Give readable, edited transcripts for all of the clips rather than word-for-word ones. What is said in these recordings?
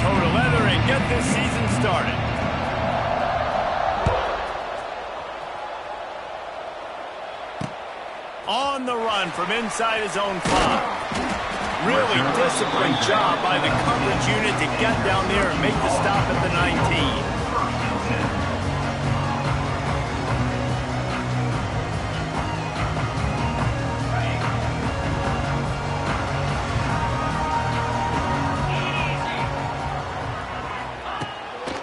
toe to leather and get this season started. On the run from inside his own 5. Really disciplined job by the coverage unit to get down there and make the stop at the 19.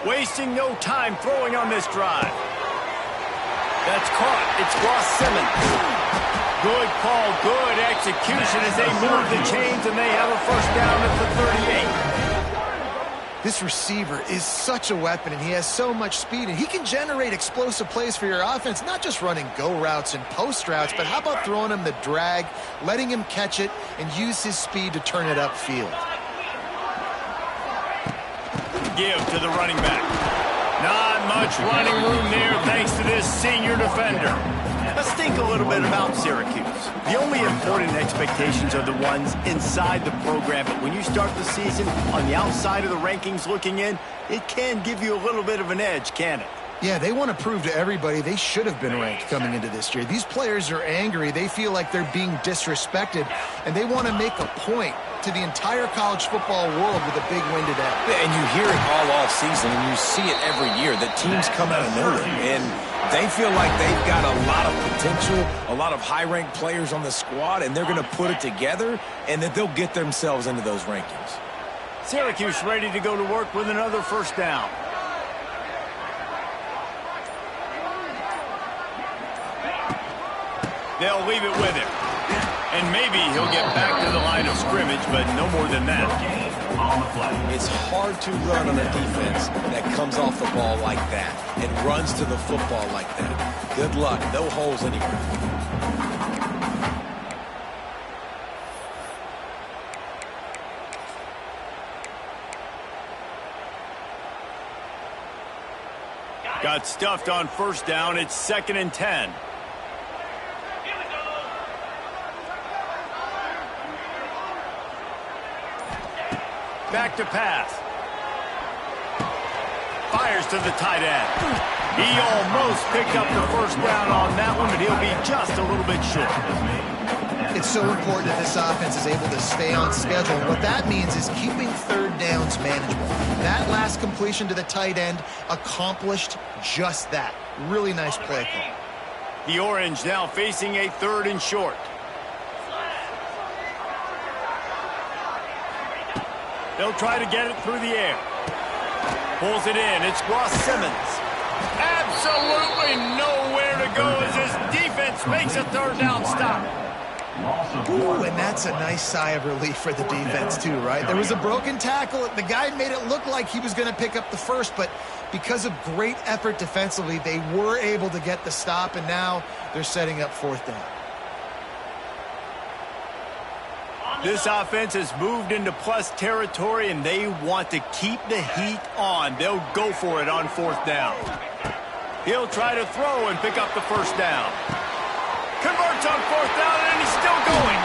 Wasting no time throwing on this drive. That's caught. It's Ross Simmons. Good call, good execution as they move the chains, and they have a first down at the 38. This receiver is such a weapon, and he has so much speed, and he can generate explosive plays for your offense, not just running go routes and post routes, but how about throwing him the drag, letting him catch it, and use his speed to turn it upfield. Give to the running back. Not much running room there thanks to this senior defender. Let's think a little bit about Syracuse. The only important expectations are the ones inside the program, but when you start the season on the outside of the rankings looking in, it can give you a little bit of an edge, can it? Yeah, they want to prove to everybody they should have been ranked coming into this year. These players are angry. They feel like they're being disrespected, and they want to make a point to the entire college football world with a big win today. And you hear it all off season, and you see it every year. The teams come out of nowhere, and they feel like they've got a lot of potential, a lot of high-ranked players on the squad, and they're going to put it together, and that they'll get themselves into those rankings. Syracuse ready to go to work with another first down. They'll leave it with him. And maybe he'll get back to the line of scrimmage, but no more than that. It's hard to run on a defense that comes off the ball like that and runs to the football like that. Good luck. No holes anywhere. Got stuffed on first down. It's 2nd and 10. Back to pass. Fires to the tight end. He almost picked up the first down on that one, but he'll be just a little bit short. It's so important that this offense is able to stay on schedule. And what that means is keeping third downs manageable. That last completion to the tight end accomplished just that. Really nice play call. The Orange now facing a 3rd and short. They'll try to get it through the air. Pulls it in. It's Ross Simmons. Absolutely nowhere to go as his defense makes a 3rd down stop. Ooh, and that's a nice sigh of relief for the defense too, right? There was a broken tackle. The guy made it look like he was going to pick up the first, but because of great effort defensively, they were able to get the stop, and now they're setting up 4th down. This offense has moved into plus territory, and they want to keep the heat on. They'll go for it on 4th down. He'll try to throw and pick up the first down. Converts on 4th down, and he's still going.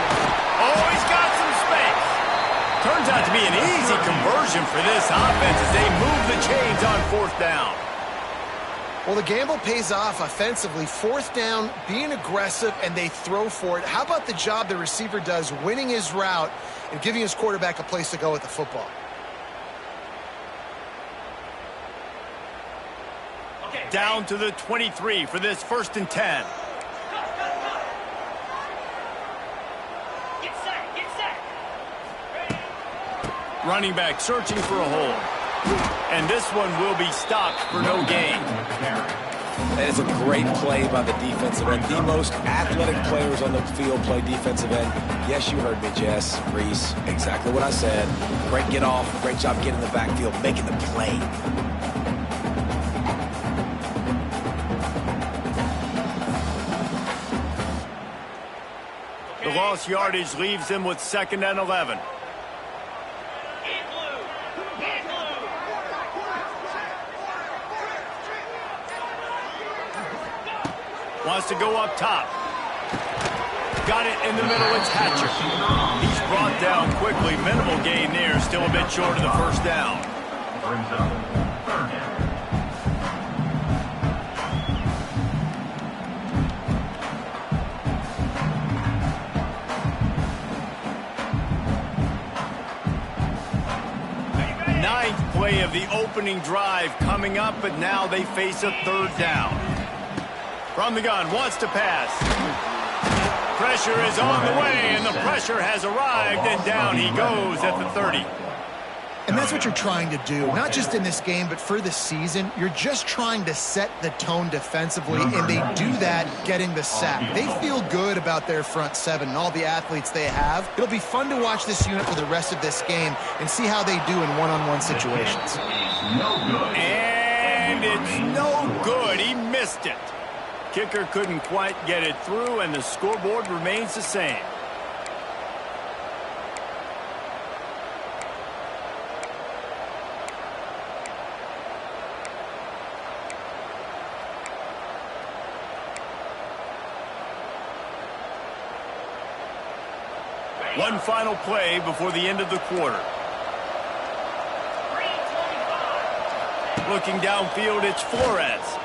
Oh, he's got some space. Turns out to be an easy conversion for this offense as they move the chains on 4th down. Well, the gamble pays off offensively. 4th down, being aggressive, and they throw for it. How about the job the receiver does winning his route and giving his quarterback a place to go with the football? Down to the 23 for this 1st and 10. Running back searching for a hole. And this one will be stopped for no gain. That is a great play by the defensive end. The most athletic players on the field play defensive end. Yes, you heard me, Jess, Reese. Exactly what I said. Great get off. Great job getting in the backfield, making the play. The lost yardage leaves them with 2nd and 11. Wants to go up top. Got it in the middle. It's Hatcher. He's brought down quickly. Minimal gain there. Still a bit short of the first down. brings up third down. Ninth play of the opening drive coming up, but now they face a third down. From the gun, wants to pass. Pressure is on the way, and the pressure has arrived, and down he goes at the 30. And that's what you're trying to do, not just in this game, but for the season. You're just trying to set the tone defensively, and they do that getting the sack. They feel good about their front seven and all the athletes they have. It'll be fun to watch this unit for the rest of this game and see how they do in one-on-one situations. And it's no good. He missed it. Kicker couldn't quite get it through, and the scoreboard remains the same. One final play before the end of the quarter. Looking downfield, it's Flores.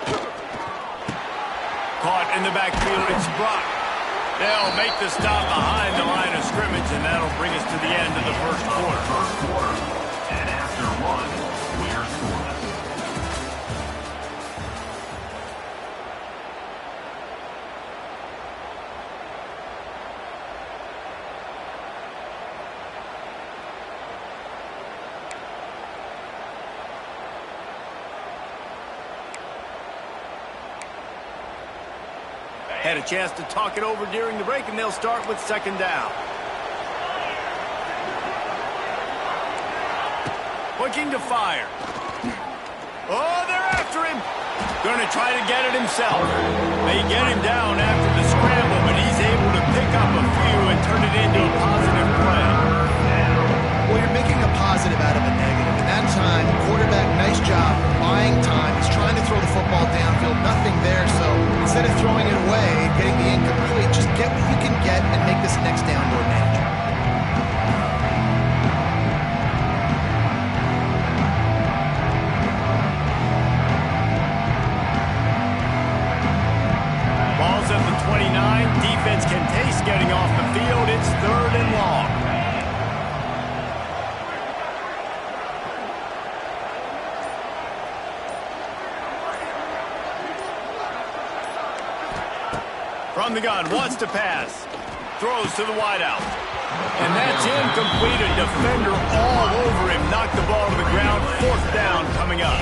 Caught in the backfield, it's Brock. They'll make the stop behind the line of scrimmage, and that'll bring us to the end of the first quarter. And after one, we're scoreless. Had a chance to talk it over during the break, and they'll start with second down. Looking to fire. Oh, they're after him. Going to try to get it himself. They get him down after the scramble, but he's able to pick up a few and turn it into a positive play. Well, you're making a positive out of a negative. And that time, quarterback, nice job buying time. He's trying to throw the football downfield. Nothing there, so instead of throwing it away, getting the incomplete, just get what you can get and make this next down more manageable. Ball's at the 29. Defense can taste getting off the field. It's third and long. From the gun, wants to pass. Throws to the wideout. And that's incomplete. A defender all over him. Knocked the ball to the ground. Fourth down coming up.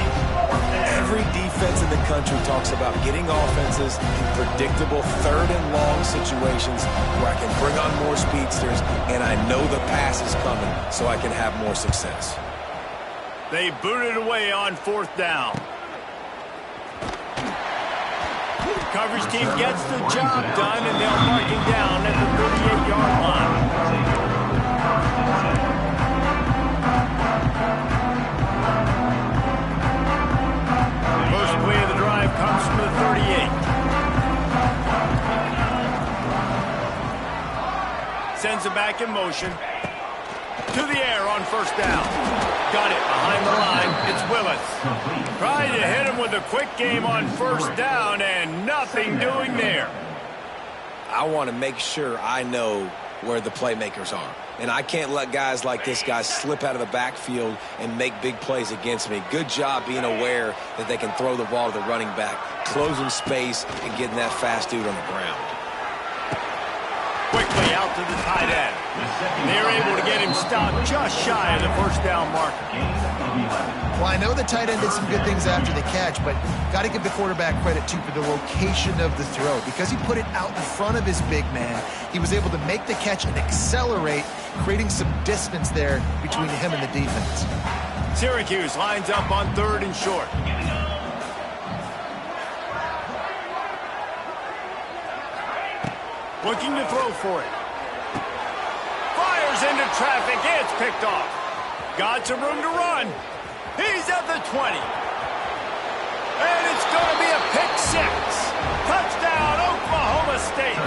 Every defense in the country talks about getting offenses in predictable third and long situations where I can bring on more speedsters and I know the pass is coming so I can have more success. They booted away on fourth down. Coverage team gets the job done, and they'll mark him down at the 38-yard line. First play of the drive comes from the 38. Sends it back in motion. To the air on first down. Got it behind the line. It's Willis. Trying to hit him with a quick game on first down, and nothing doing there. I want to make sure I know where the playmakers are. And I can't let guys like this guy slip out of the backfield and make big plays against me. Good job being aware that they can throw the ball to the running back, closing space, and getting that fast dude on the ground. Quickly out to the tight end. They're able to get him stopped just shy of the first down marker. Well, I know the tight end did some good things after the catch, but got to give the quarterback credit, too, for the location of the throw. Because he put it out in front of his big man, he was able to make the catch and accelerate, creating some distance there between him and the defense. Syracuse lines up on third and short. Looking to throw for it. Fires into traffic. It's picked off. Got some room to run. He's at the 20. And it's going to be a pick six. Touchdown, Oklahoma State.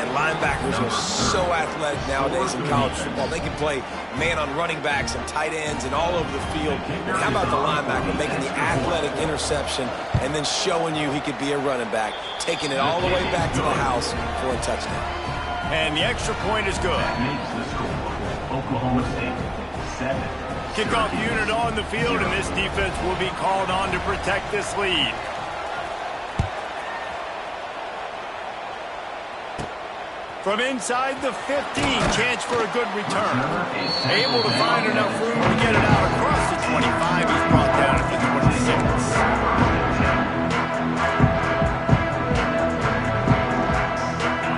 And line linebackers are so athletic nowadays in college football. They can play man on running backs and tight ends and all over the field. And how about the linebacker making the athletic interception and then showing you he could be a running back, taking it all the way back to the house for a touchdown. And the extra point is good. That makes the score. Oklahoma State 7. Kickoff unit on the field, and this defense will be called on to protect this lead. From inside the 15, chance for a good return. Able to find enough room to get it out across the 25. He's brought down at the 26.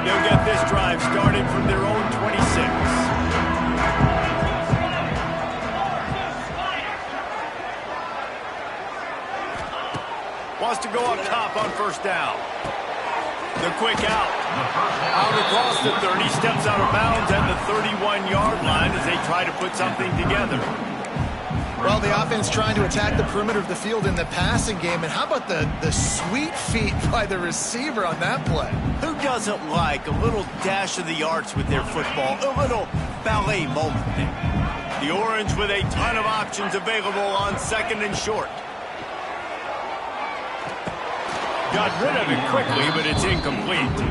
They'll get this drive started from their own 26. Wants to go up top on first down. The quick out. Out across the 30, steps out of bounds at the 31-yard line as they try to put something together. Well, the offense trying to attack the perimeter of the field in the passing game. And how about the sweet feet by the receiver on that play? Who doesn't like a little dash of the arts with their football? A little ballet moment there. The Orange with a ton of options available on second and short. Got rid of it quickly, but it's incomplete.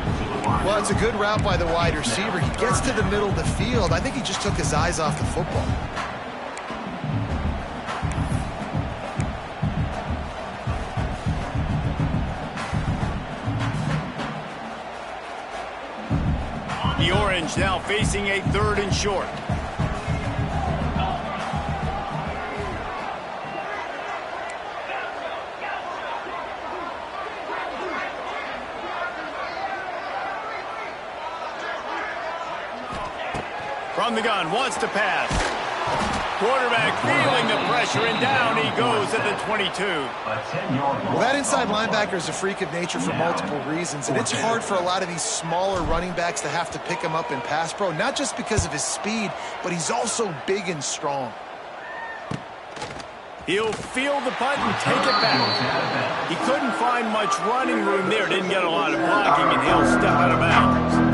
Well, it's a good route by the wide receiver. He gets to the middle of the field. I think he just took his eyes off the football. The Orange now facing a third and short. From the gun, wants to pass. Quarterback feeling the pressure, and down he goes at the 22. Well, that inside linebacker is a freak of nature for multiple reasons, and it's hard for a lot of these smaller running backs to have to pick him up in pass pro, not just because of his speed, but he's also big and strong. He'll feel the punt and take it back. He couldn't find much running room there, didn't get a lot of blocking, and he'll step out of bounds.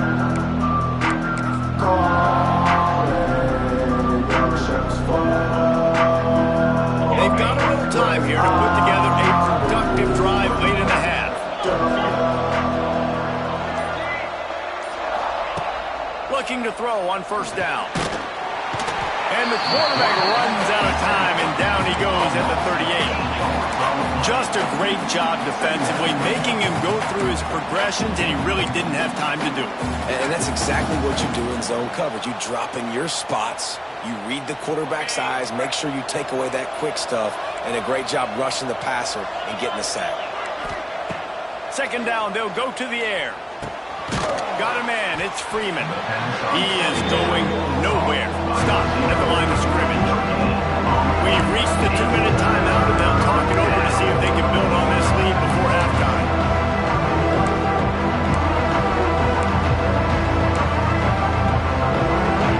They've got a little time here to put together a productive drive late in the half. Looking to throw on first down. And the quarterback runs out of time, and down he goes at the 38. Just a great job defensively, making him go through his progressions, and he really didn't have time to do it. And that's exactly what you do in zone coverage. You drop in your spots, you read the quarterback's eyes, make sure you take away that quick stuff, and a great job rushing the passer and getting the sack. Second down, they'll go to the air. Got a man, it's Freeman. He is going nowhere. Stop at the line of scrimmage. We've reached the 2-minute timeout, and they'll talk it over to see if they can build on this lead before halftime.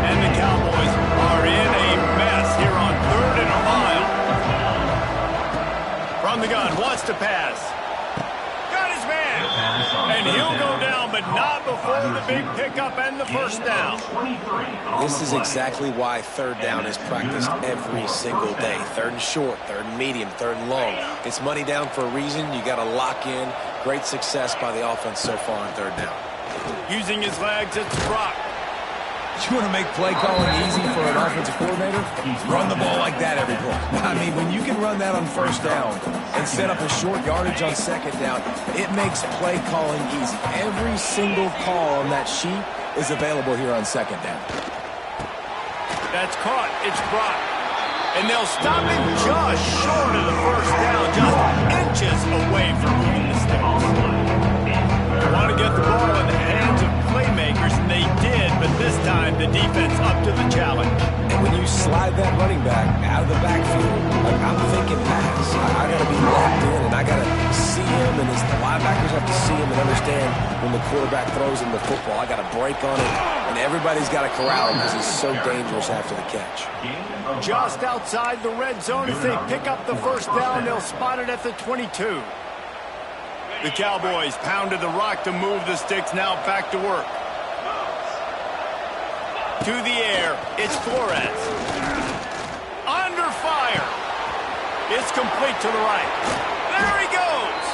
And the Cowboys are in a mess here on 3rd and a mile. From the gun, wants to pass. Got his man. And he'll go down, but not before the big pickup and the first down. This is exactly why third down is practiced every single day. Third and short, third and medium, third and long. It's money down for a reason. You got to lock in. Great success by the offense so far on third down. Using his legs, it's Brock. You want to make play calling easy for an offensive coordinator? Run the ball like that every play. I mean, when you can run that on first down and set up a short yardage on second down, it makes play calling easy. Every single call on that sheet is available here on second down. That's caught. It's Brock. And they'll stop him just short of the first down, just inches away from moving the sticks. They want to get the ball in the hands of playmakers, and they did, but this time the defense up to the challenge. And when you slide that running back out of the backfield, like I'm thinking pass. I got to be locked in, and I got to see him, and as the linebackers have to see him and understand when the quarterback throws him the football, I got to break on it, and everybody's got to corral him because he's so dangerous after the catch. Just outside the red zone as they pick up the first down, they'll spot it at the 22. The Cowboys pounded the rock to move the sticks, now back to work. to the air. It's Flores. Under fire. It's complete to the right. There he goes.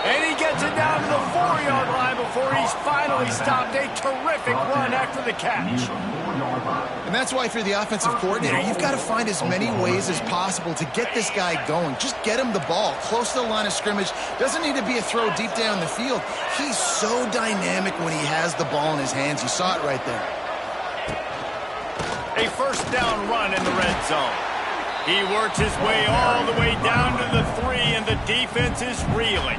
And he gets it down to the 4-yard line before he's finally stopped. A terrific run after the catch. And that's why if you're the offensive coordinator, you've got to find as many ways as possible to get this guy going. Just get him the ball close to the line of scrimmage. Doesn't need to be a throw deep down the field. He's so dynamic when he has the ball in his hands. You saw it right there. A first down run in the red zone. He works his way all the way down to the 3, and the defense is reeling.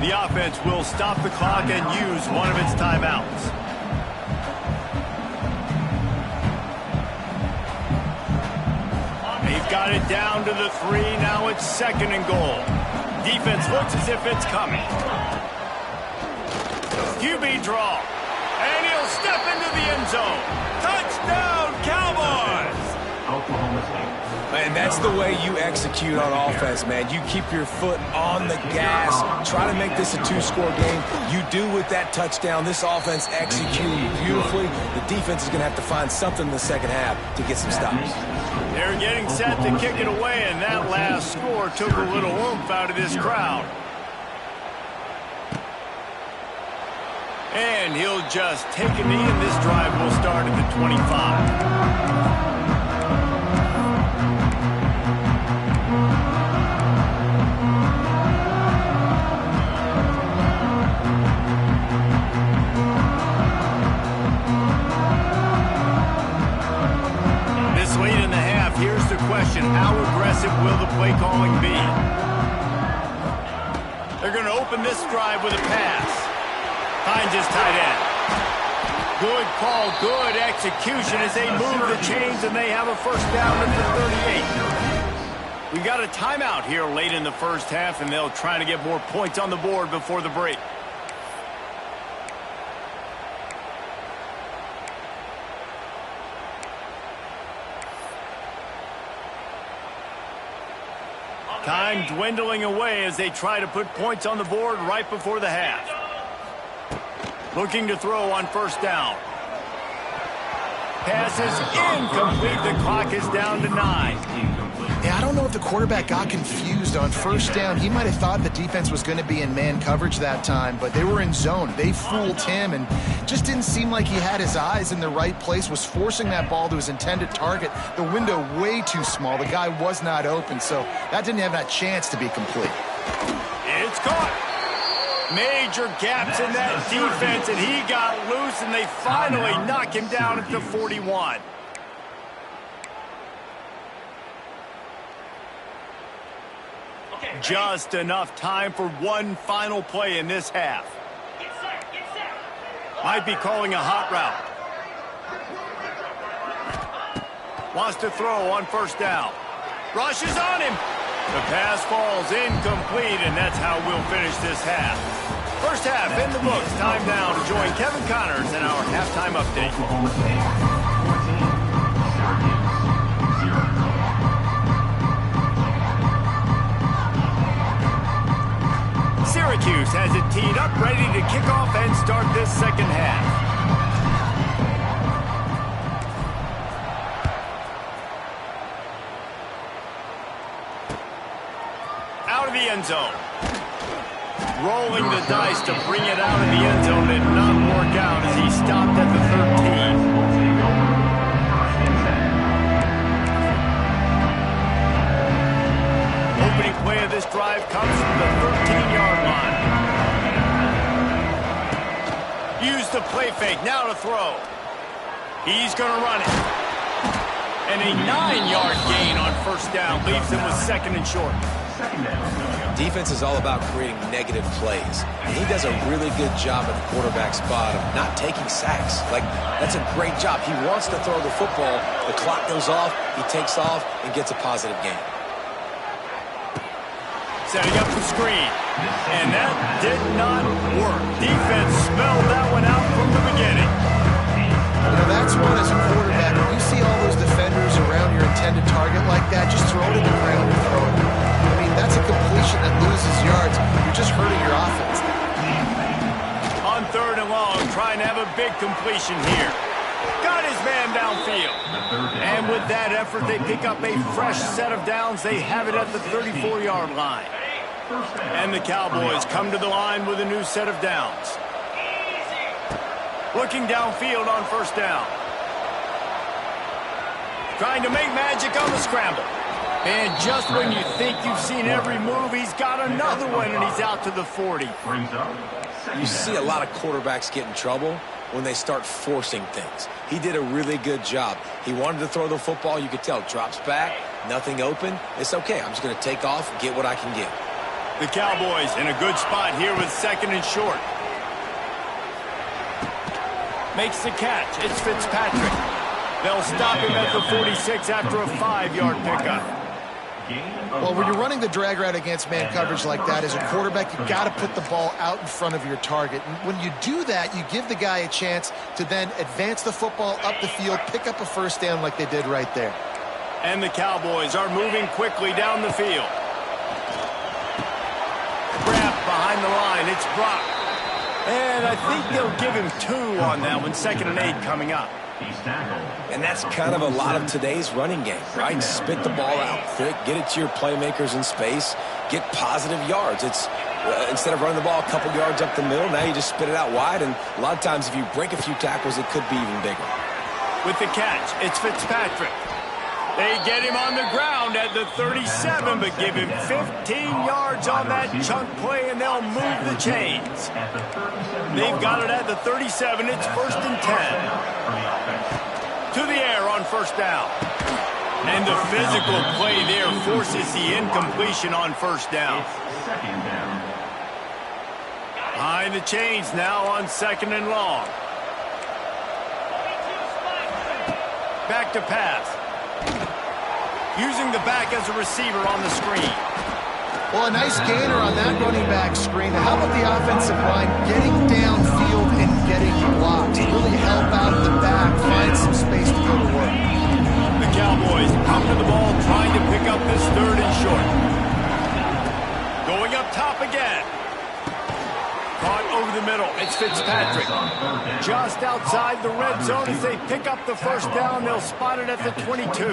The offense will stop the clock and use one of its timeouts. They've got it down to the 3. Now it's 2nd and goal. Defense looks as if it's coming. QB draw. And he'll step into the end zone. Touchdown, Cowboys! Oklahoma State. And that's the way you execute on offense, man. You keep your foot on the gas. Try to make this a 2-score game. You do with that touchdown. This offense executed beautifully. The defense is going to have to find something in the second half to get some stops. They're getting set to kick it away, and that last score took a little oomph out of this crowd. And he'll just take a knee, and this drive will start at the 25. Here's the question, how aggressive will the play calling be? They're going to open this drive with a pass. Finds his tight end. Good call, good execution as they move the chains, and they have a first down at the 38. We got a timeout here late in the first half, and they'll try to get more points on the board before the break. Time dwindling away as they try to put points on the board right before the half. Looking to throw on first down. Pass is incomplete. The clock is down to 9. Yeah, I don't know if the quarterback got confused on first down. He might have thought the defense was going to be in man coverage that time, but they were in zone. They fooled him and just didn't seem like he had his eyes in the right place, was forcing that ball to his intended target. The window way too small. The guy was not open, so that didn't have that chance to be complete. It's caught. Major gaps in that defense, and he got loose, and they finally knock him down at the 41. Just enough time for one final play in this half. Might be calling a hot route. Wants to throw on first down. Rushes on him. The pass falls incomplete, and that's how we'll finish this half. First half in the books. Time now to join Kevin Connors in our halftime update. Oklahoma State 14, Syracuse 0. Syracuse has it teed up, ready to kick off and start this second half. Out of the end zone. Rolling the dice to bring it out of the end zone. Did not work out as he stopped at the 13. Opening play of this drive comes from the 13-yard line. Use the play fake, now to throw. He's going to run it. And a 9-yard gain on first down leaves him with 2nd and short. Defense is all about creating negative plays. And he does a really good job at the quarterback spot of not taking sacks. Like, that's a great job. He wants to throw the football. The clock goes off, he takes off, and gets a positive gain. Setting up the screen. And that did not work. Defense smelled that one out from the beginning. You know, that's one as a quarterback. When you see all those defenders around your intended target like that, just throw it to the ground and throw it. I mean, that's a completion that loses yards. You're just hurting your offense. On 3rd and long, trying to have a big completion here. Got his man downfield. And with that effort, they pick up a fresh set of downs. They have it at the 34-yard line. And the Cowboys come to the line with a new set of downs. Looking downfield on first down. Trying to make magic on the scramble. And just when you think you've seen every move, he's got another one, and he's out to the 40. You see a lot of quarterbacks get in trouble when they start forcing things. He did a really good job. He wanted to throw the football. You could tell. Drops back, nothing open. It's okay. I'm just going to take off, get what I can get. The Cowboys in a good spot here with second and short. Makes the catch. It's Fitzpatrick. They'll stop him at the 46 after a 5-yard pickup. Well, when you're running the drag route against man coverage like that, as a quarterback, you've got to put the ball out in front of your target. And when you do that, you give the guy a chance to then advance the football up the field, pick up a first down like they did right there. And the Cowboys are moving quickly down the field. Grab behind the line. It's Brock. And I think they'll give him 2 on that one. 2nd and 8 coming up. And that's kind of a lot of today's running game, right? Spit the ball out quick, get it to your playmakers in space, get positive yards. It's instead of running the ball a couple yards up the middle, now you just spit it out wide, and a lot of times if you break a few tackles, it could be even bigger. With the catch, it's Fitzpatrick. They get him on the ground at the 37, but give him 15 yards on that chunk play, and they'll move the chains. They've got it at the 37. It's 1st and 10. To the air on first down. And the physical play there forces the incompletion on first down. Behind the chains now on 2nd and long. Back to pass. Using the back as a receiver on the screen. Well, a nice gainer on that running back screen. How about the offensive line getting downfield and getting blocked to really help out the back, find some space to go to work. The Cowboys come to the ball, trying to pick up this 3rd and short. Going up top again. Caught over the middle. It's Fitzpatrick. Just outside the red zone as they pick up the first down. They'll spot it at the 22.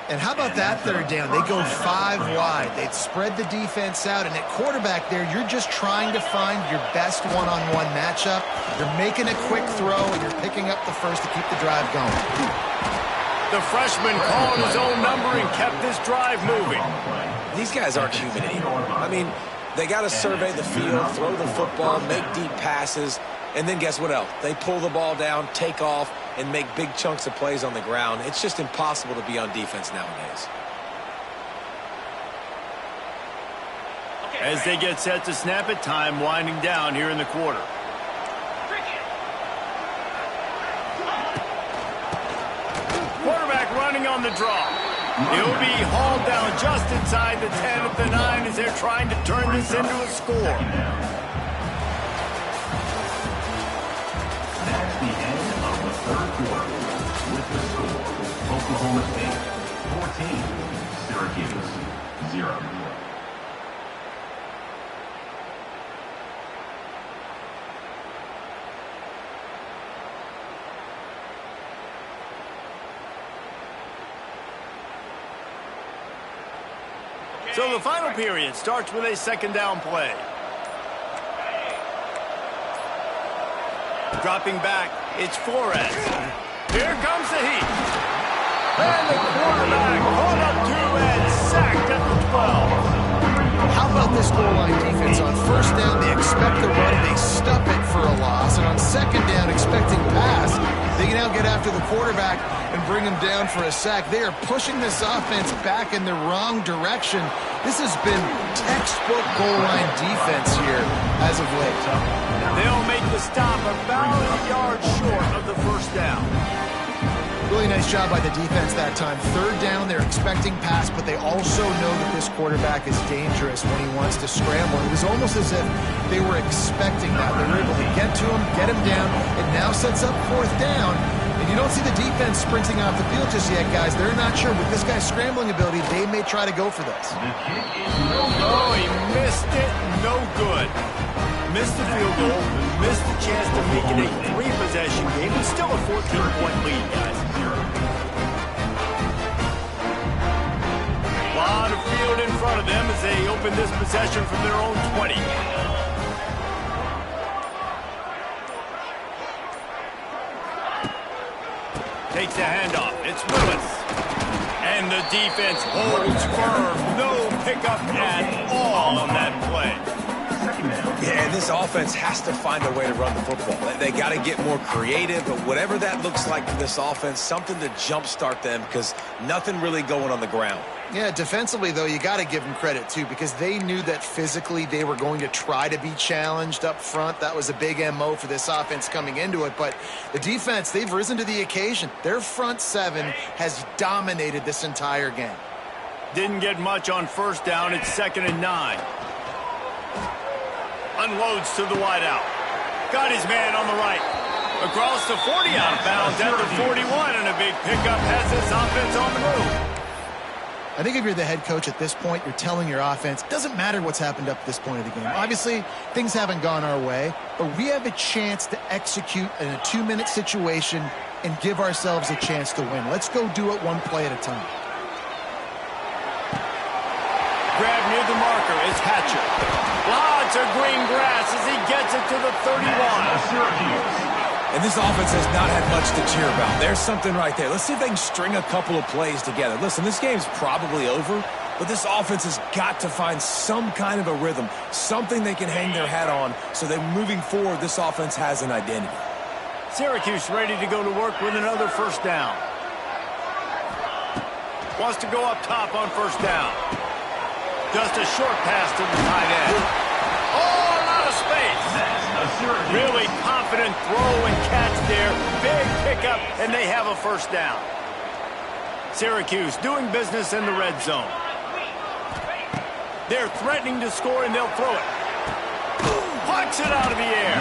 And how about that 3rd down? They go 5 wide. They'd spread the defense out. And at quarterback there, you're just trying to find your best one-on-one matchup. You're making a quick throw, and you're picking up the first to keep the drive going. The freshman called his own number and kept this drive moving. These guys aren't human anymore. I mean, they got to survey the field, throw the football, make deep passes, and then guess what else? They pull the ball down, take off, and make big chunks of plays on the ground. It's just impossible to be on defense nowadays. As they get set to snap it, time winding down here in the quarter. Quarterback running on the draw. He'll be hauled down just inside the 10 at the 9 as they're trying to turn this into a score. That's the end of the 3rd quarter. With the score, Oklahoma State 14, Syracuse 0. So the final period starts with a 2nd down play. Dropping back, it's Flores. Here comes the heat. And the quarterback caught up 2 and sacked at the 12. How about this goal line defense? On first down, they expect the run, they stuff it for a loss. And on 2nd down, expecting pass, they can now get after the quarterback and bring him down for a sack. They are pushing this offense back in the wrong direction. This has been textbook goal line defense here as of late. They'll make the stop about a yard short of the first down. Really nice job by the defense that time. 3rd down, they're expecting pass, but they also know that this quarterback is dangerous when he wants to scramble. It was almost as if they were expecting that. They were able to get to him, get him down. It now sets up 4th down. And you don't see the defense sprinting off the field just yet, guys. They're not sure. With this guy's scrambling ability, they may try to go for this. Oh, he missed it. No good. missed the field goal, missed the chance to make it a 3-possession game, but still a 14-point lead, guys. A lot of field in front of them as they open this possession from their own 20. Takes the handoff. It's Willis. And the defense holds firm. No pickup at all on that play. Yeah, and this offense has to find a way to run the football. They got to get more creative, but whatever that looks like for this offense, something to jumpstart them because nothing really going on the ground. Yeah, defensively, though, you got to give them credit, too, because they knew that physically they were going to try to be challenged up front. That was a big MO for this offense coming into it. But the defense, they've risen to the occasion. Their front seven has dominated this entire game. Didn't get much on first down. It's 2nd and 9. Unloads to the wideout. Got his man on the right. Across the 40 out of bounds at the 41, and a big pickup has this offense on the move. I think if you're the head coach at this point, you're telling your offense, doesn't matter what's happened up to this point of the game. Obviously, things haven't gone our way, but we have a chance to execute in a 2-minute situation and give ourselves a chance to win. Let's go do it one play at a time. Grab near the marker is Hatcher. Lots of green grass as he gets it to the 31. And this offense has not had much to cheer about. There's something right there. Let's see if they can string a couple of plays together. Listen, this game's probably over, but this offense has got to find some kind of a rhythm, something they can hang their hat on so that moving forward, this offense has an identity. Syracuse ready to go to work with another first down. Wants to go up top on first down. Just a short pass to the tight end. Oh, a lot of space. Really confident throw and catch there. Big pickup, and they have a first down. Syracuse doing business in the red zone. They're threatening to score, and they'll throw it. Plucks it out of the air.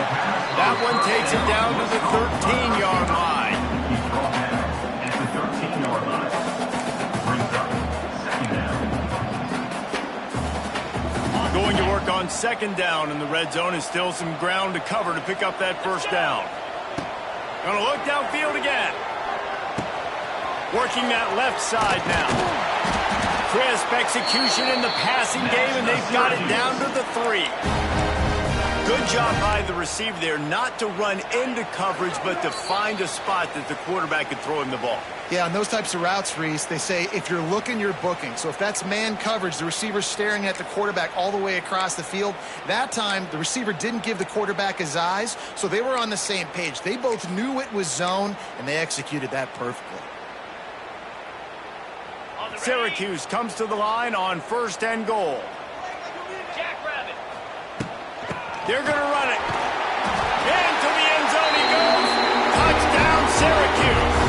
That one takes it down to the 13-yard line. At the 13-yard line. Brings up 2nd down. Going to work on 2nd down in the red zone, and still some ground to cover to pick up that first down. Going to look downfield again. Working that left side now. Crisp execution in the passing game, and they've got it down to the 3. Good job by the receiver there, not to run into coverage, but to find a spot that the quarterback could throw him the ball. Yeah, on those types of routes, Reese, they say if you're looking, you're booking. So if that's man coverage, the receiver's staring at the quarterback all the way across the field. That time, the receiver didn't give the quarterback his eyes, so they were on the same page. They both knew it was zone, and they executed that perfectly. Syracuse comes to the line on 1st and goal. They're going to run it. Into the end zone he goes. Touchdown, Syracuse.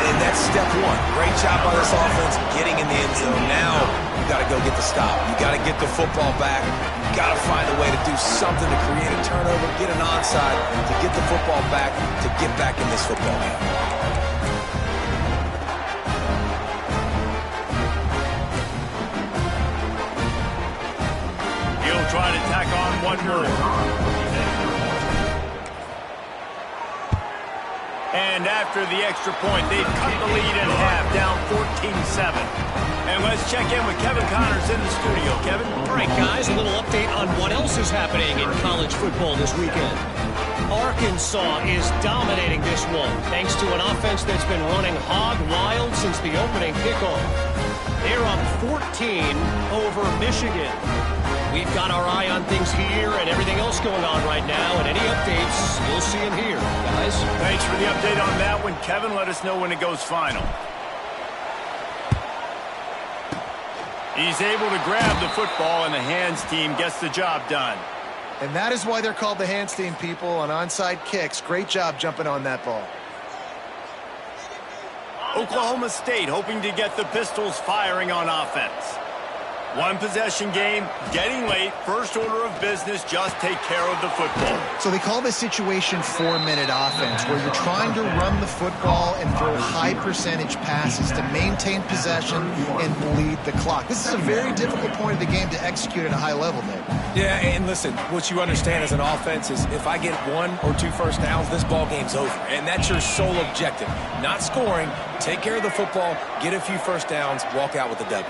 And that's step one. Great job by this offense getting in the end zone. Now you got to go get the stop. You got to get the football back. You got to find a way to do something to create a turnover, get an onside, to get the football back, to get back in this football game. Try to tack on one more. And after the extra point, they've cut the lead in half, down 14-7. And let's check in with Kevin Connors in the studio. Kevin? All right, guys, a little update on what else is happening in college football this weekend. Arkansas is dominating this one, thanks to an offense that's been running hog wild since the opening kickoff. They're up 14 over Michigan. We've got our eye on things here and everything else going on right now, and any updates, you'll see them here, guys. Thanks for the update on that one, Kevin. Let us know when it goes final. He's able to grab the football, and the hands team gets the job done. And that is why they're called the hands team, people, on onside kicks. Great job jumping on that ball. Oklahoma State hoping to get the Pistols firing on offense. One possession game, getting late, first order of business, just take care of the football. So they call this situation 4-minute offense, where you're trying to run the football and throw high percentage passes to maintain possession and bleed the clock. This is a very difficult point of the game to execute at a high level, Dave. Yeah, and listen, what you understand as an offense is if I get 1 or 2 first downs, this ball game's over. And that's your sole objective. Not scoring, take care of the football, get a few first downs, walk out with a W.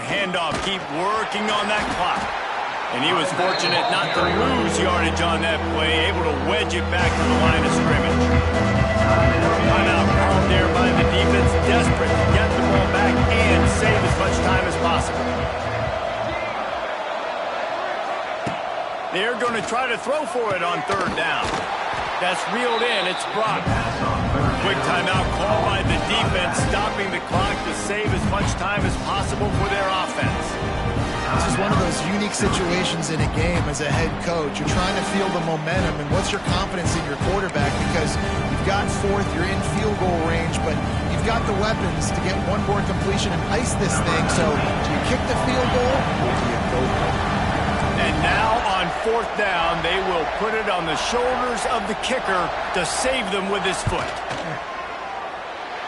Handoff, keep working on that clock. And he was fortunate not to lose yardage on that play, able to wedge it back to the line of scrimmage. Timeout called there by the defense, desperate to get the ball back and save as much time as possible. They're going to try to throw for it on third down. That's reeled in, it's blocked. Quick timeout call by the defense, stopping the clock to save as much time as possible for their offense. This is one of those unique situations in a game as a head coach. You're trying to feel the momentum, and what's your confidence in your quarterback? Because you've got fourth, you're in field goal range, but you've got the weapons to get one more completion and ice this thing. So do you kick the field goal or do you go for it? And now on fourth down, they will put it on the shoulders of the kicker to save them with his foot.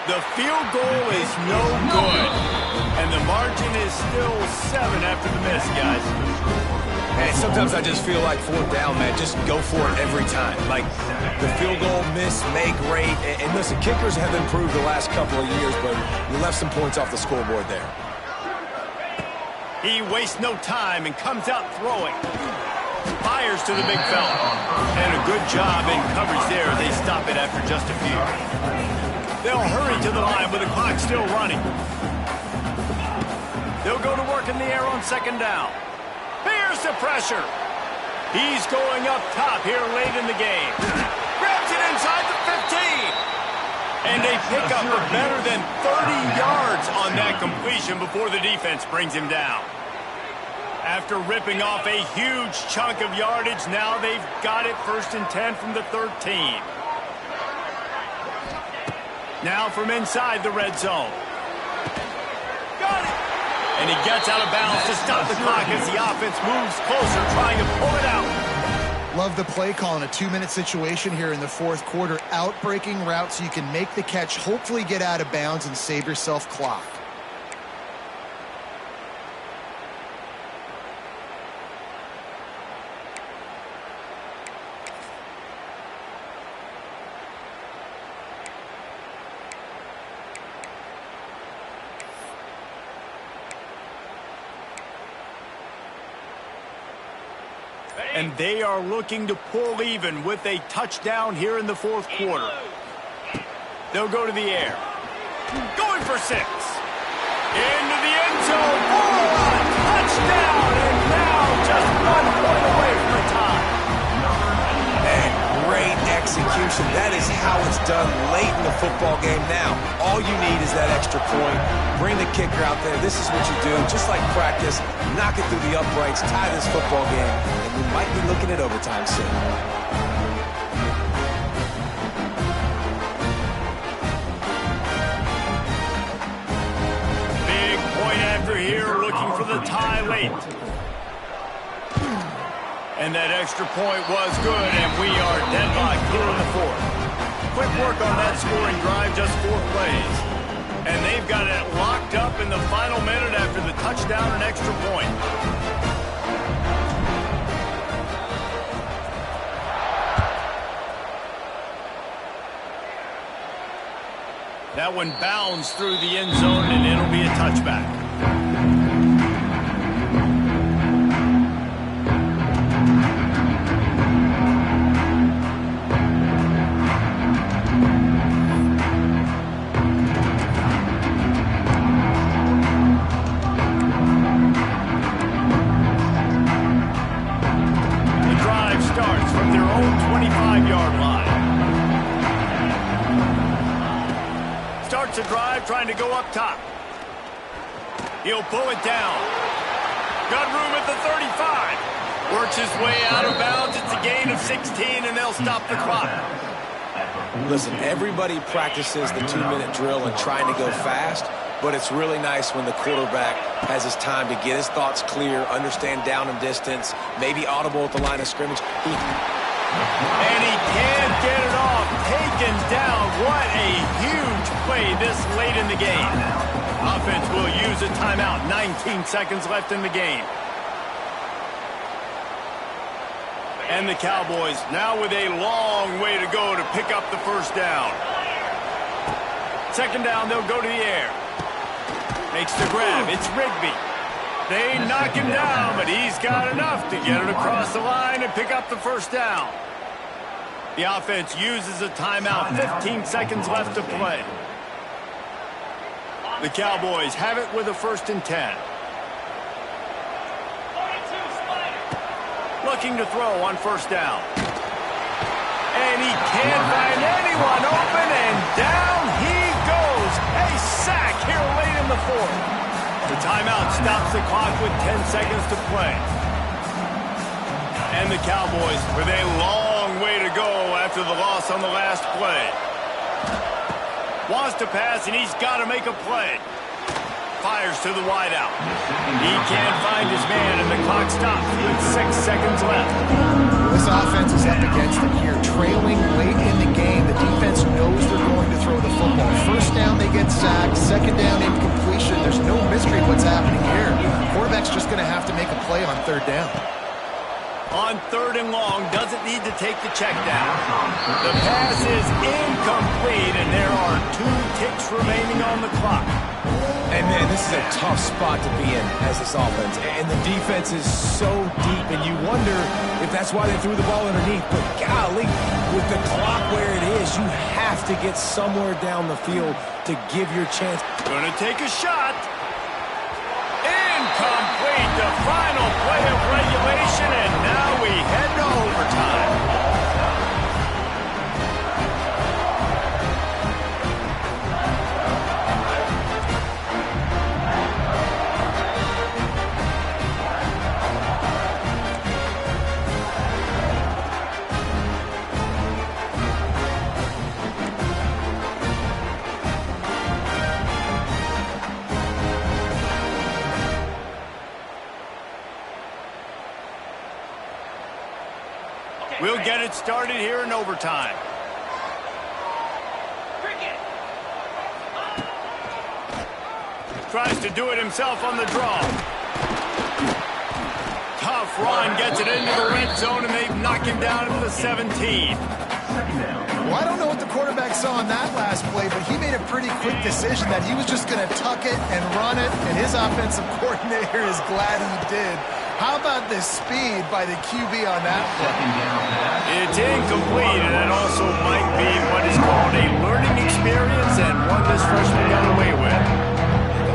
The field goal is no good, and the margin is still 7 after the miss, guys. And sometimes I just feel like fourth down, man, just go for it every time. Like the field goal miss, make rate. And listen, kickers have improved the last couple of years, but you left some points off the scoreboard there. He wastes no time and comes out throwing. Fires to the big fella. And a good job in coverage there. They stop it after just a few. They'll hurry to the line with the clock still running. They'll go to work in the air on second down. Here's the pressure. He's going up top here late in the game. Grabs it inside the 15. And they pick up for better than 30 yards on that completion before the defense brings him down. After ripping off a huge chunk of yardage, now they've got it 1st and 10 from the 13. Now from inside the red zone. Got it! And he gets out of bounds to stop the clock as the offense moves closer, trying to pull it out. Love the play call in a 2-minute situation here in the fourth quarter. Out-breaking route so you can make the catch, hopefully get out of bounds and save yourself clock. And they are looking to pull even with a touchdown here in the fourth quarter. They'll go to the air. Going for 6. Into the end zone for a touchdown. And now just 1 point away from the tie. And great execution. That is how it's done late in the football game. Now, all you need is that extra point. Bring the kicker out there. This is what you do. Just like practice, knock it through the uprights, tie this football game, and we might be looking at overtime soon. Big point after here, looking for the tie late. And that extra point was good, and we are deadlocked here in the fourth. Quick work on that scoring drive, just 4 plays. And they've got it locked up in the final minute after the touchdown and extra point. That one bounds through the end zone, and it'll be a touchback. starts a drive trying to go up top. He'll pull it down. Got room at the 35. Works his way out of bounds. It's a gain of 16, and they'll stop the clock. Listen, everybody practices the 2-minute drill and trying to go fast, but it's really nice when the quarterback has his time to get his thoughts clear, understand down and distance, maybe audible at the line of scrimmage. And he can't get it off. Taken down. What a huge play this late in the game. Offense will use a timeout. 19 seconds left in the game. And the Cowboys now with a long way to go to pick up the first down. Second down, they'll go to the air. Makes the grab. It's Rigby. They knock him down, but he's got enough to get it across the line and pick up the first down. The offense uses a timeout. 15 seconds left to play. The Cowboys have it with a 1st and 10. Looking to throw on first down. And he can't find anyone open, and down he goes. A sack here late in the 4th. The timeout stops the clock with 10 seconds to play. And the Cowboys with a long way to go after the loss on the last play. Wants to pass, and he's got to make a play. Fires to the wideout. He can't find his man, and the clock stops with 6 seconds left. This offense is up against it here. Trailing late in the game, the defense knows they're going to throw the football. First down, they get sacked. Second down, incompletion. There's no mystery what's happening here. Quarterback's just going to have to make a play on 3rd down. On 3rd and long, doesn't need to take the check down. The pass is incomplete, and there are 2 ticks remaining on the clock. And, man, this is a tough spot to be in as this offense. And the defense is so deep, and you wonder if that's why they threw the ball underneath. But, golly, with the clock where it is, you have to get somewhere down the field to give your chance. Gonna take a shot. Incomplete, the final play of regulation, and now we head to overtime. We'll get it started here in overtime. Tries to do it himself on the draw. Tough run, gets it into the red zone, and they knock him down at the 17. Well, I don't know what the quarterback saw on that last play, but he made a pretty quick decision that he was just going to tuck it and run it, and his offensive coordinator is glad he did. How about the speed by the QB on that play? It's incomplete, and it also might be what is called a learning experience, and one this freshman got away with.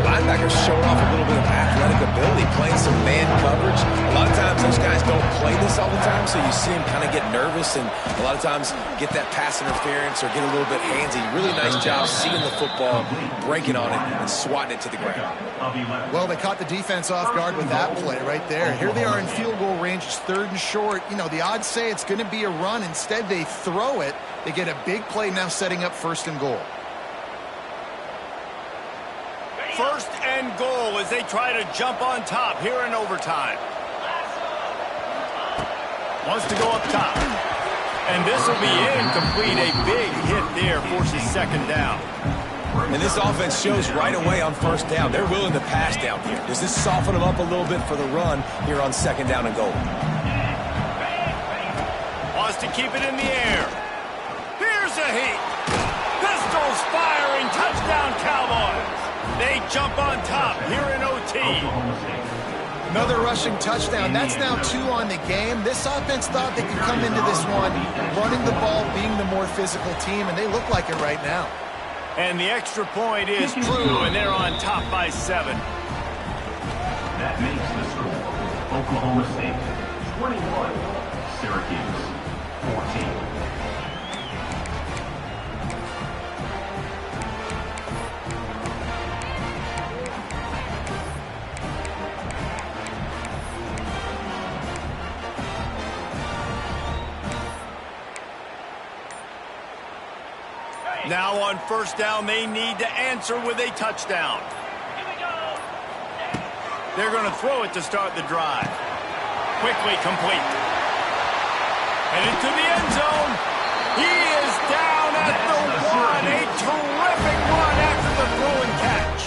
The linebacker's showing off a little bit of athletic ability, playing some man coverage. A lot of times those guys don't play this all the time, so you see him kind of get nervous and a lot of times get that pass interference or get a little bit handsy. Really nice job seeing the football, breaking on it, and swatting it to the ground. Well, they caught the defense off guard with that play right there. Here they are in field goal range. It's 3rd and short. You know, the odds say it's going to be a run. Instead, they throw it. They get a big play now setting up 1st and goal. 1st and goal as they try to jump on top here in overtime. Wants to go up top. And this will be incomplete. A big hit there forces 2nd down. And this offense shows right away on 1st down. They're willing to pass down here. Does this soften them up a little bit for the run here on 2nd down and goal? Wants to keep it in the air. Here's a heat. Pistols firing. Touchdown, Cowboys. They jump on top here in OT. Another rushing touchdown. That's now 2 on the game. This offense thought they could come into this one running the ball, being the more physical team, and they look like it right now. And the extra point is true, and they're on top by 7. That makes the score Oklahoma State 21, Syracuse 14. Now on first down, they need to answer with a touchdown. They're going to throw it to start the drive. Quickly complete. And into the end zone. He is down at the 1. A terrific run after the throw and catch.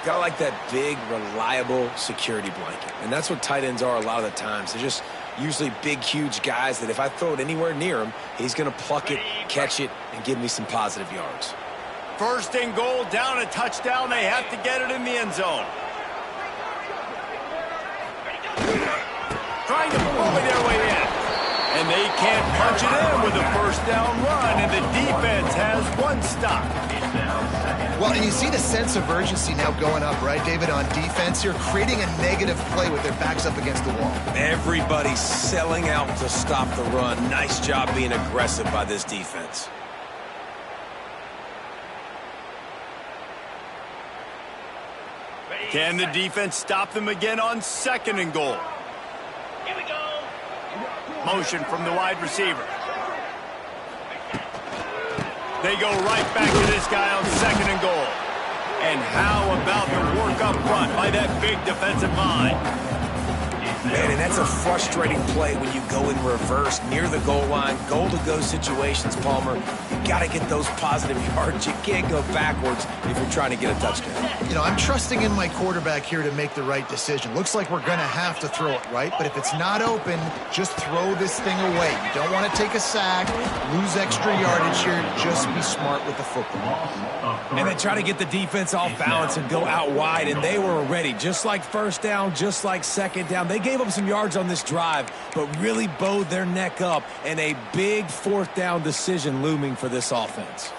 Gotta like that big, reliable security blanket. And that's what tight ends are a lot of the times. They're just usually big, huge guys that if I throw it anywhere near him, he's going to pluck it, catch it, and give me some positive yards. First and goal, down a touchdown. They have to get it in the end zone. Trying to bully their way in. And they can't punch it in with a first down run, and the defense has one stop. Well, and you see the sense of urgency now going up, right, David, on defense here, creating a negative play with their backs up against the wall. Everybody's selling out to stop the run. Nice job being aggressive by this defense. Can the defense stop them again on second and goal? Here we go. Motion from the wide receiver. They go right back to this guy on second and goal. And how about the work up front by that big defensive line? Man, and that's a frustrating play when you go in reverse near the goal line. Goal-to-go situations, Palmer. You got to get those positive yards. You can't go backwards if you're trying to get a touchdown. You know, I'm trusting in my quarterback here to make the right decision. Looks like we're going to have to throw it, right? But if it's not open, just throw this thing away. You don't want to take a sack, lose extra yardage here. Just be smart with the football. And they try to get the defense off balance and go out wide, and they were ready. Just like first down, just like second down. They gave up some yards on this drive, but really bowed their neck up, and a big fourth down decision looming for this offense.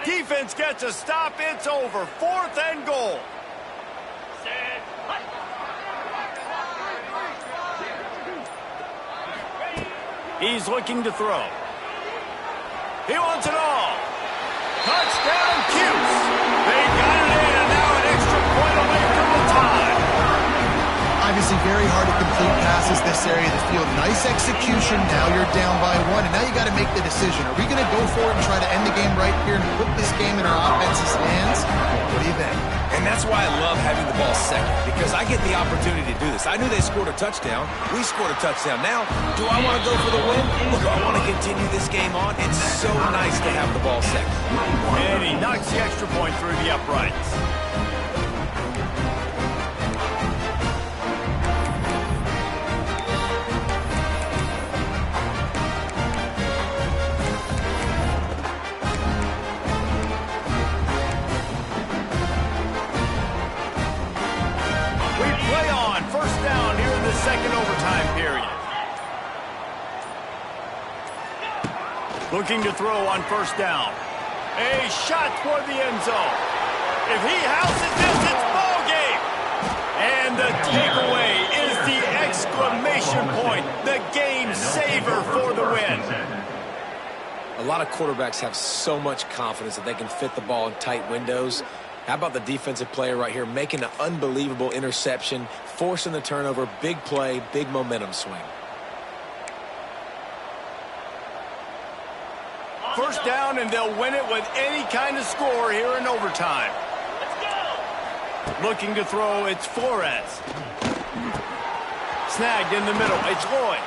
Defense gets a stop. It's over. Fourth and goal. He's looking to throw. He wants it all. Touchdown, Cuse. They got it in, and now an extra point away from the tie. Obviously very hard to complete passes this area of the field. Nice execution. Now you're down by 1, and now you got to make the decision. Are we going to go for it and try to end the game right here and put this game in our offense's hands? What do you think? And that's why I love having the ball second, because I get the opportunity to do this. I knew they scored a touchdown. We scored a touchdown. Now, do I want to go for the win? Or do I want to continue this game on? It's so nice to have the ball second. And he knocks the extra point through the uprights. Second overtime period. Looking to throw on first down. A shot toward the end zone. If he houses this, it's ball game. And the takeaway is the exclamation point. The game saver for the win. A lot of quarterbacks have so much confidence that they can fit the ball in tight windows. How about the defensive player right here making an unbelievable interception, forcing the turnover, big play, big momentum swing. First down, and they'll win it with any kind of score here in overtime. Let's go. Looking to throw, it's Flores. Snagged in the middle, it's Lloyd.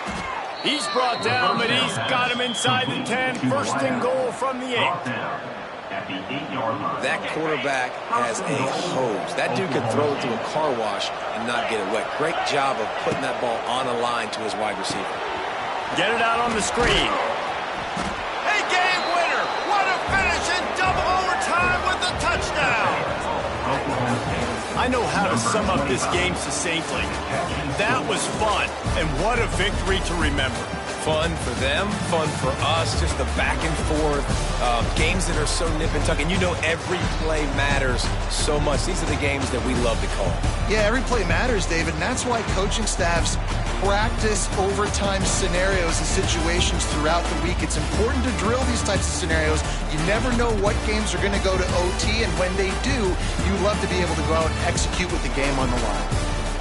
He's brought down, but he's got him inside the 10. First and goal from the 8. That quarterback has a hose. That dude could throw it to a car wash and not get it wet. Great job of putting that ball on a line to his wide receiver. Get it out on the screen. A game winner. What a finish in double overtime with the touchdown. I know how to sum up this game succinctly. That was fun, and what a victory to remember. fun for them, fun for us, just the back and forth, games that are so nip and tuck. And you know every play matters so much. These are the games that we love to call. Yeah, every play matters, David, and that's why coaching staffs practice overtime scenarios and situations throughout the week. It's important to drill these types of scenarios. You never know what games are going to go to OT, and when they do, you love to be able to go out and execute with the game on the line.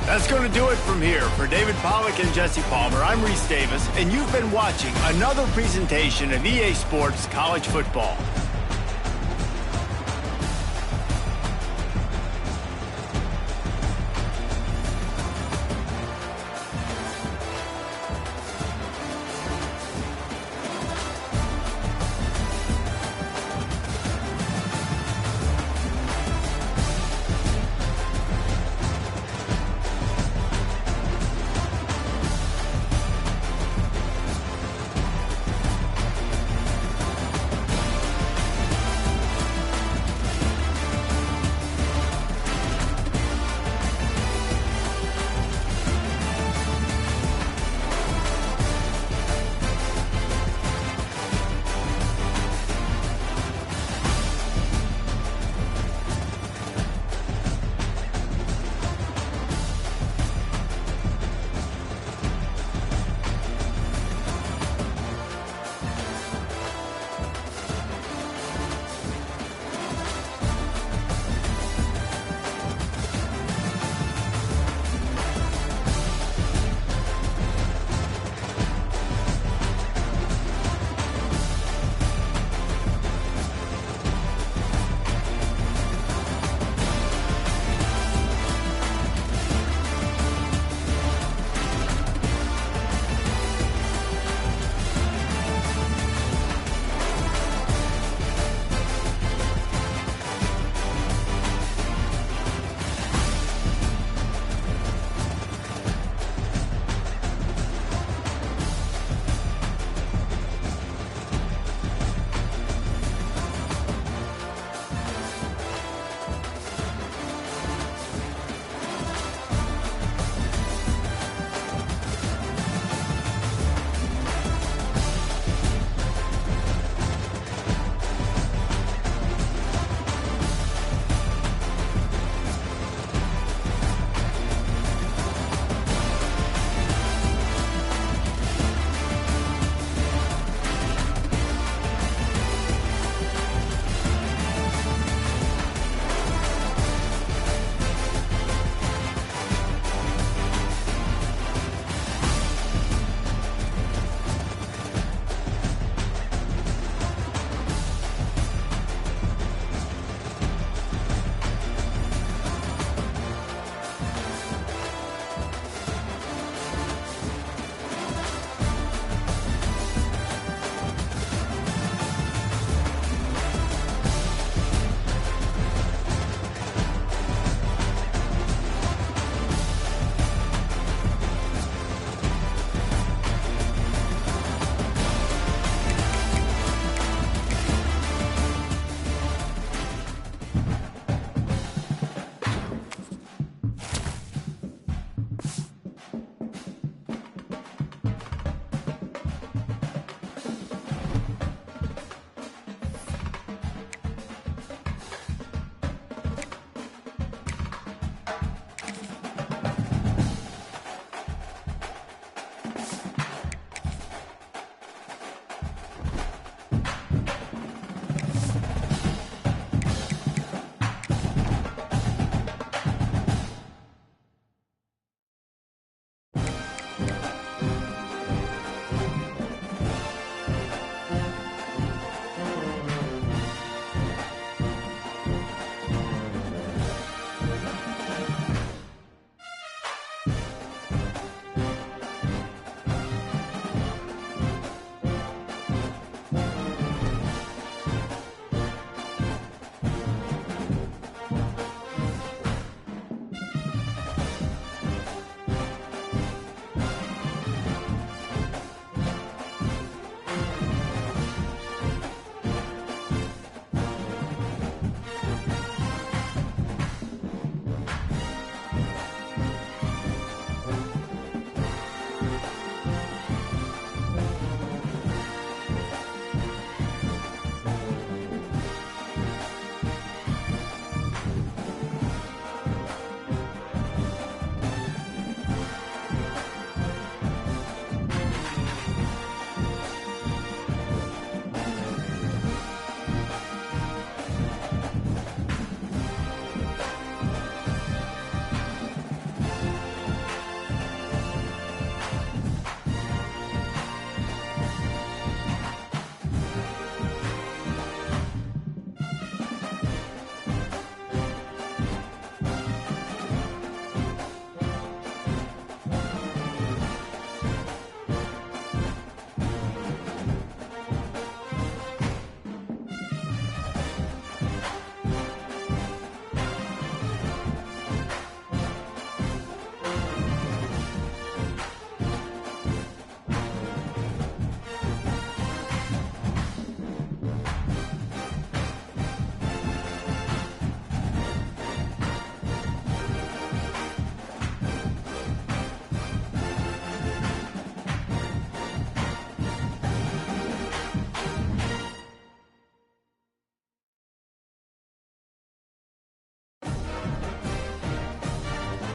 That's going to do it from here. For David Pollack and Jesse Palmer, I'm Reese Davis, and you've been watching another presentation of EA Sports College Football.